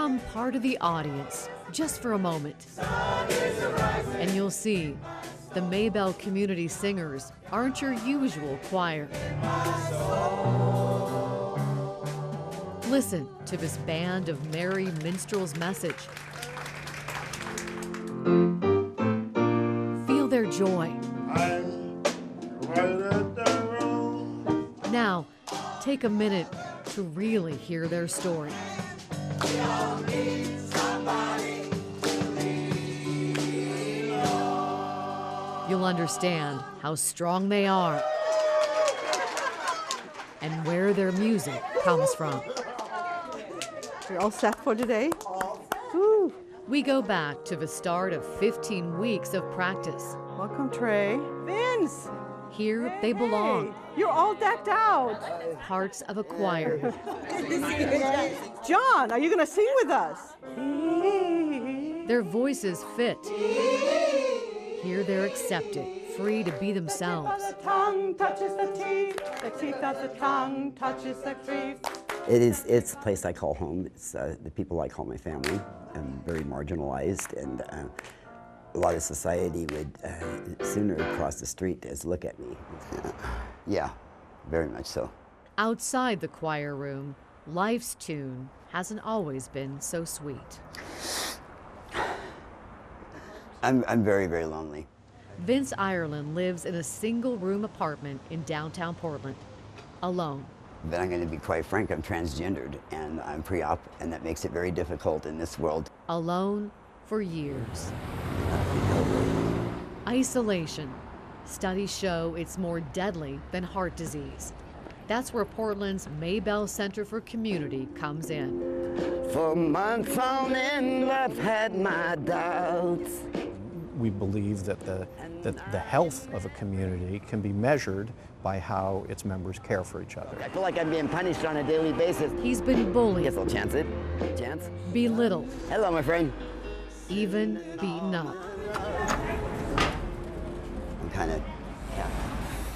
Become part of the audience just for a moment. And you'll see the Maybell Community Singers aren't your usual choir. Listen to this band of merry minstrels' message. Feel their joy. Now, take a minute to really hear their story. You'll understand how strong they are and where their music comes from. You're all set for today? Woo. We go back to the start of 15 weeks of practice. Welcome, Trey. Vince! Here they belong. Hey, you're all decked out. Parts of a choir. John, are you going to sing with us? Their voices fit. Here they're accepted, free to be themselves. The tongue touches the teeth of the tongue touches the teeth. It's a place I call home. It's the people I call my family. I'm very marginalized, and a lot of society would sooner cross the street as look at me. Yeah, very much so. Outside the choir room, life's tune hasn't always been so sweet. I'm very, very lonely. Vince Ireland lives in a single-room apartment in downtown Portland, alone. But I'm going to be quite frank, I'm transgendered, and I'm pre-op, and that makes it very difficult in this world. Alone for years. Isolation. Studies show it's more deadly than heart disease. That's where Portland's Maybell Center for Community comes in. For months on end, I've had my doubts. We believe that the health of a community can be measured by how its members care for each other. I feel like I'm being punished on a daily basis. He's been bullied. Guess I'll chance it. Chance? Belittled. Hello, my friend. Even beaten up. I'm kind of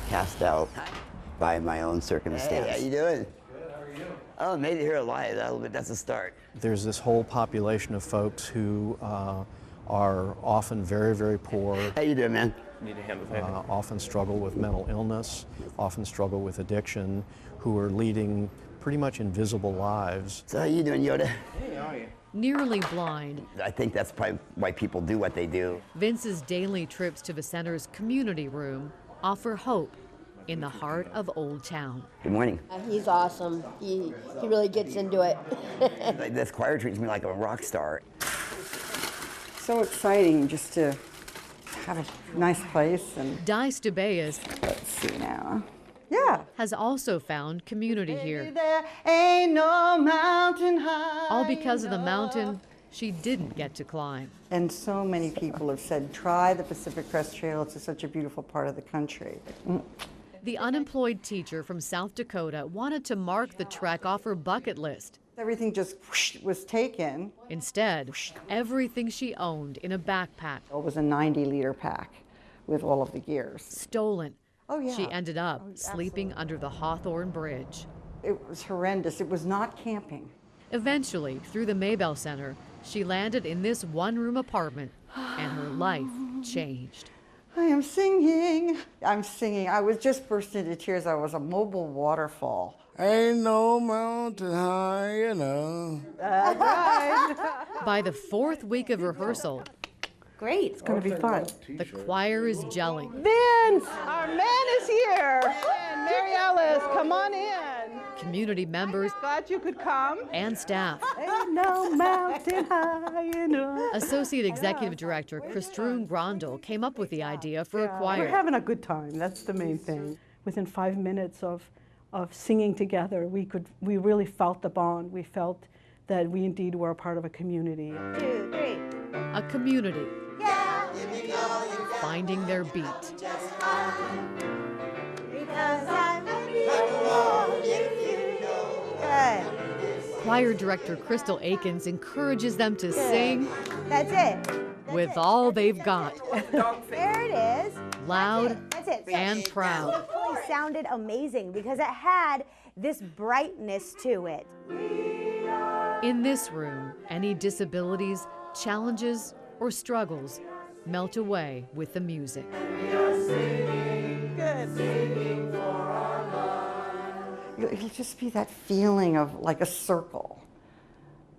cast out by my own circumstance. Hey, how you doing? Good, how are you? Oh, made it here alive. That's a start. There's this whole population of folks who are often very, very poor. How you doing, man? Need a hand with anything? Often struggle with mental illness, often struggle with addiction, who are leading pretty much invisible lives. So how you doing, Yoda? Hey, how are you? Nearly blind, I think that's probably why people do what they do. Vince's daily trips to the center's community room offer hope in the heart of Old Town. Good morning. He's awesome. He really gets into it. This choir treats me like a rock star. So exciting just to have a nice place. And Dice DeBeas let's see now. Yeah. has also found community here. There ain't no mountain high. All because of the mountain she didn't get to climb. And so many people have said, try the Pacific Crest Trail. It's such a beautiful part of the country. The unemployed teacher from South Dakota wanted to mark the trek off her bucket list. Everything just whoosh, was taken. Instead, everything she owned in a backpack, It was a 90-liter pack with all of the gears. stolen. Oh, yeah. She ended up sleeping under the Hawthorne Bridge. It was horrendous. It was not camping. Eventually, through the Maybell Center, she landed in this one-room apartment, and her life changed. I am singing. I'm singing. I was just burst into tears. I was a mobile waterfall. Ain't no mountain high enough. That's right. By the fourth week of rehearsal, Great. It's going to be fun. the choir is gelling. Vince, our man is here. And Mary Alice, come on in. Community members Glad you could come. and staff. Ain't no mountain high enough. Associate Executive Director Christine Grondel came up with the idea for a We're choir. having a good time. That's the main thing. Within 5 minutes of singing together, we really felt the bond. We felt that we indeed were a part of a community. 2, 3. A community finding their beat. Choir director Crystal Akins encourages them to sing That's it. with all they've got, There it is. loud That's it. and proud. It really sounded amazing because it had this brightness to it. We are In this room, any disabilities, challenges, or struggles melt away with the music. It'll just be that feeling of like a circle.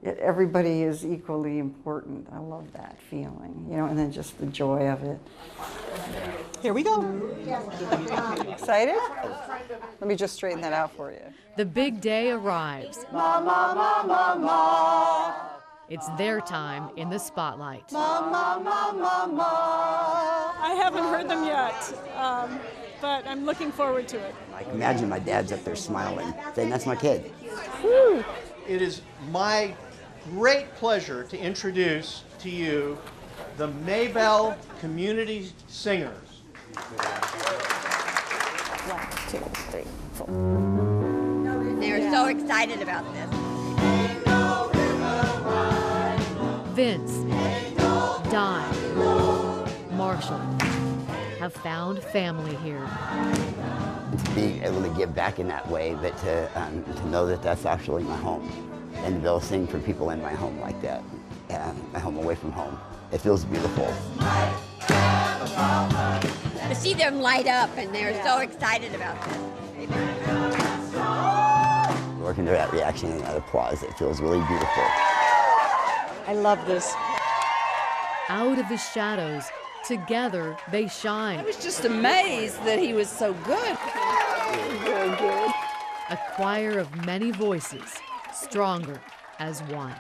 Everybody is equally important. I love that feeling, you know, and then just the joy of it. Here we go. Excited? Let me just straighten that out for you. The big day arrives. Mama, mama, mama. It's their time in the spotlight. Mama, mama, mama. I haven't heard them yet, but I'm looking forward to it. Like, imagine my dad's up there smiling, saying, "That's my kid." Woo. It is my great pleasure to introduce to you the Maybell Community Singers. 1, 2, 3, 4. They're so excited about this. Vince, Di, Marshall have found family here. To be able to give back in that way, but to know that that's actually my home, and to be able to sing for people in my home like that, my home away from home, it feels beautiful. To see them light up, and they're so excited about this. Working through that reaction and that applause, it feels really beautiful. I love this. Out of the shadows, together they shine. I was just amazed that he was so good. Very good. A choir of many voices, stronger as one.